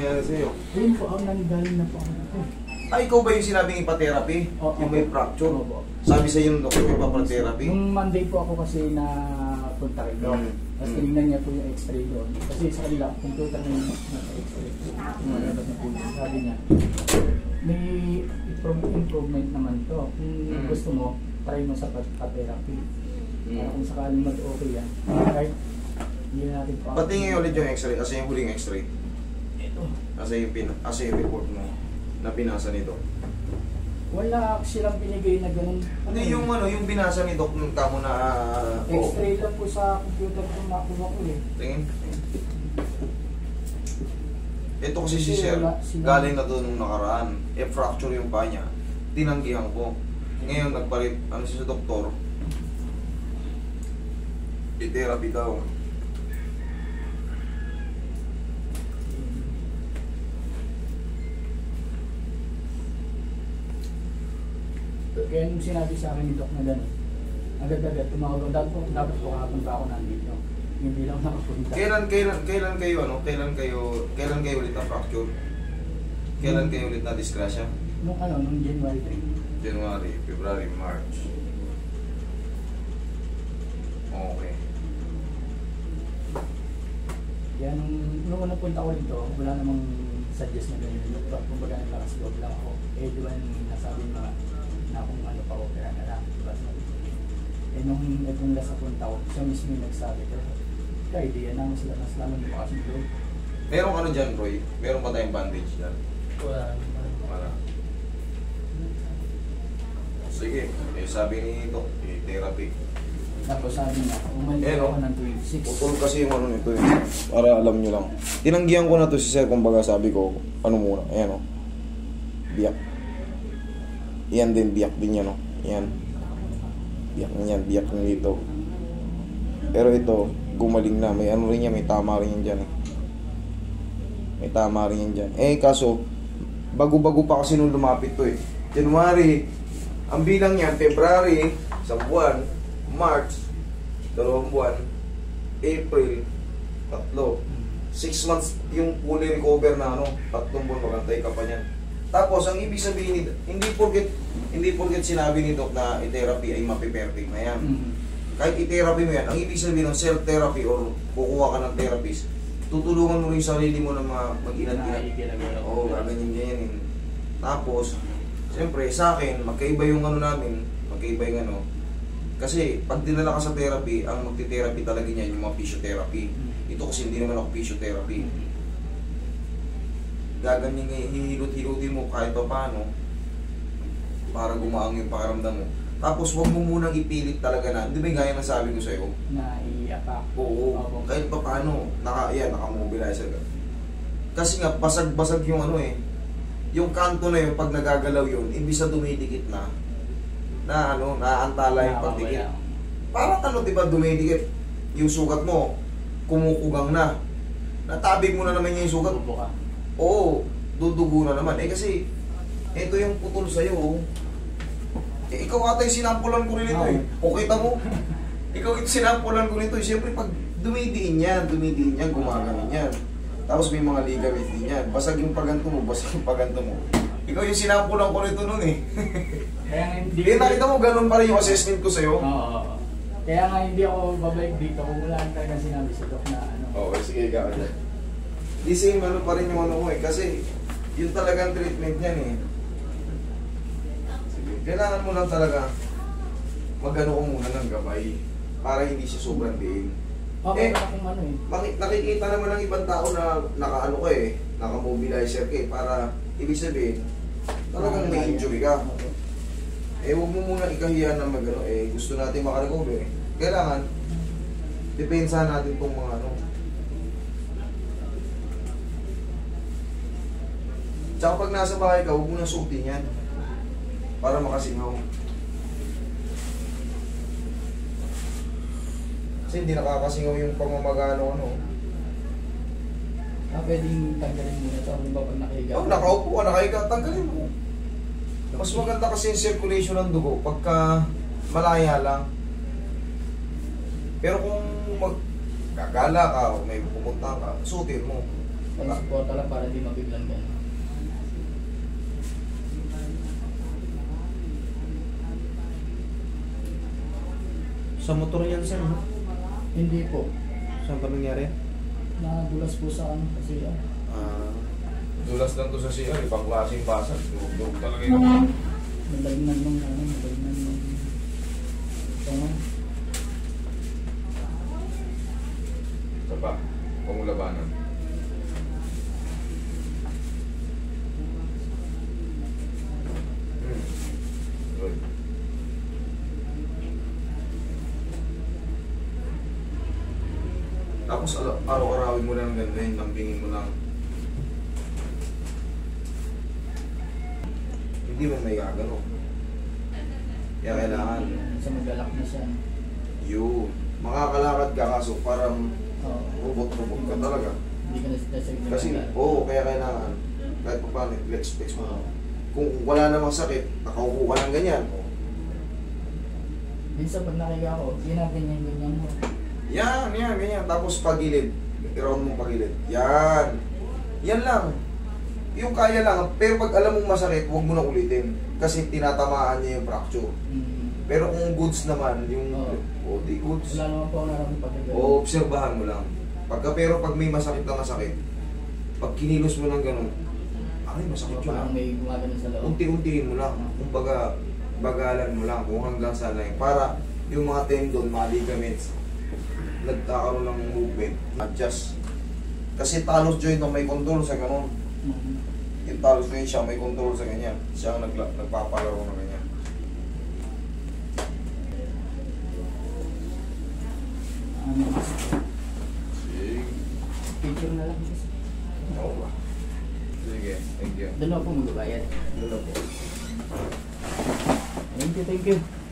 nangyari sa'yo? Ayun po, nanggaling na po ako dito. Ay, ikaw ba yung sinabing ipa-therapy? Oo, yung may fracture? Opo. Sabi sa'yo ng doktor, ipa-therapy? Nung Monday po ako kasi na punta rin doon. Tapos tinignan niya po yung x-ray doon. Kasi sa kanila, computer na yung x-ray. Malabas na po. Sabi niya, may improvement naman to. Kung gusto mo, try mo sa pa-therapy. Kung sakaling mag-okay yan. Kahit hindi natin pa. Patingin ulit yung x-ray, kasi yung huling x-ray. Ito. Kasi yung report mo na binasa nito. Wala silang binigay na ganun. Hindi yung yung binasa ni Doc nung kamo na X-ray lang po sa computer kung nakuha ko eh. Tingin. Ito kasi si Sir, galing na doon nung nakaraan. Fracture yung paa niya. Tinanggihan ko. Ngayon nagpalit, si doktor, i-therapy daw. Kaya nung sinabi sa akin ni Doc na gano'n, agad-agad tumawag ako, dapat po kahapon pa ako nandito. Hindi lang nakapunta. Kailan kayo ulit na fracture? Kailan kayo ulit na disgrasya? Nung January 3. January, February, March. Okay. Kaya nung unang punta ko dito, wala namang suggest na gano'n. Kumbaga naglakas loob lang ako. Eh, di ba yung nasabi na kung ano pa opera na lang. Diba? Eh, nung itong last na punta ko, siya mismo yung nagsabi ko. Kaya idea naman sila na sila nang bukas ng loob. Merong dyan, Roy? Meron ba tayong bandage dyan? Wala. Sige, sabi ni Doc, therapy. Tapos sabi niya, umalik ako ng 26. Putol kasi yung nito eh. Para alam nyo lang. Tinanggihan ko na to si Sir, kumbaga sabi ko, muna, ayan biyak. Yan din, biyak din yan yan. Biyak na dito. Pero ito, gumaling na, may rin yan, may tama rin yan dyan eh. May tama rin yan dyan. Kaso, bago-bago pa kasi nung lumapit to eh. January, ang bilang niyan, February, 1 buwan, March, 2 buwan, April, 3. 6 months yung fully recover na 3 buwan magantay ka pa niyan. Tapos, ang ibig sabihin, hindi porket sinabi ni Doc na i-therapy ay mapiperfect na yan. Kahit i-therapy mo yan, ang ibig sabihin ng self-therapy or kukuha ka ng therapist, tutulungan mo rin yung sarili mo na mag-inat-inat. Oo, gaganyan. Tapos, siyempre, sa akin, magkaiba yung namin, kasi pag dinala ka sa therapy, ang magti-therapy talaga niyan yung mga physiotherapy. Ito kasi hindi naman ako physiotherapy. Gaganyan nga, hihilot-hilutin mo kahit pa paano para gumaang yung pakiramdam mo. Tapos huwag mo munang ipilit talaga na, di ba yung gaya na sabi ko sa'yo? Na i-attack. Oo, kahit pa paano, nakamobilize ka. Kasi nga, basag-basag yung yung kanto na yun, pag nagagalaw yun, imbis na dumidikit na naantala yung pagdikit. Parang di ba dumidikit, yung sugat mo, kumukugang na. Natabig mo na naman yung sugat. Oo, dudugo na naman. Kasi, ito yung putol sa'yo. Ikaw ata yung sinampulan ko rin ito eh. O kita mo, ikaw yung sinampulan ko nito eh. Siyempre, pag dumidiin yan, gumaganin yan. Tapos may mga ligaments din yan. Basag yung paganto mo. Ikaw yung sinampulan ko nito nun eh. Kaya hindi... nakita mo, ganun pa rin yung assessment ko sa'yo. Oo. Kaya nga hindi ako babalik dito kung wala talaga sinabi si Doc na Oo, sige ka. Di same pa rin yung ko eh. Kasi, yun talagang treatment niyan eh. Sige. Kailangan mo lang talaga magano ko muna ng gabay para hindi siya sobrang diin. Okay, nakikita naman ng ibang tao na naka-mobilizer ka eh, para ibig sabihin, talagang may injury ka. Huwag mo muna ikahiyan na gusto natin makarecover eh. Kailangan, depensahan natin itong mga Tsaka pag nasa bahay ka, huwag mo na suotin yan para makasingaw. Kasi hindi nakakasingaw yung pamamagano pwedeng tanggalin muna ito. Halimbawa pag nakahiga. Nakaupo ka, nakahiga, tanggalin mo. Mas maganda kasi yung circulation ng dugo pagka malaya lang. Pero kung gagala ka o may pumunta ka, suotin mo. Ang suporta lang para di mabiglang ka. Sa motor yan, sir, no? Hindi po. Saan pa nangyari? Nadulas po sa ano kasi Dulas lang to sa CR, ibang klaseng basag. Durog talaga yun. nalagnan nung nalagnan nung ano. Isa pa, pangulabanan. Good. Tapos araw-arawin mo lang ng ganda yun, lambingin mo lang. Hindi mo may gagano. Kaya kailangan, Sa magalak na siya. yun. Makakalakad ka kaso parang Oo. robot-robot ka talaga. Hindi ka na Kasi, kaya kailangan, kahit pa paano, flex mo. Kung wala namang sakit, nakaupo ka lang ganyan. Minsan pag nakiga ako, ganyan mo. Yan, ganyan. Tapos pagilid. I-round mo pagilid. Yan. Yan lang. Yung kaya lang. Pero pag alam mong masakit, huwag mo na ulitin. Kasi tinatamaan niya yung fracture. Pero kung goods naman, yung di goods. Wala naman po ako naraming pagkagawa. Obserbahan mo lang. Pero pag may masakit na masakit, pag kinilos mo lang ganun, ay masakit yun Parang ah. may gumagano sa loob. Unti-untiin mo lang. Kumbaga, bagalan mo lang kung hanggang saan lang. Para yung mga tendon, mga ligaments, nagkakaroon ng movement, adjust. Kasi talos joint na may control sa ganun. Yung talos joint siya may control sa ganyan. Siya ang nagpapalaro ng ganyan. Ano, Sige. picture na lang kasi. Oo ba? Sige, thank you. Doon ako po magbabayad. Doon na po. Thank you.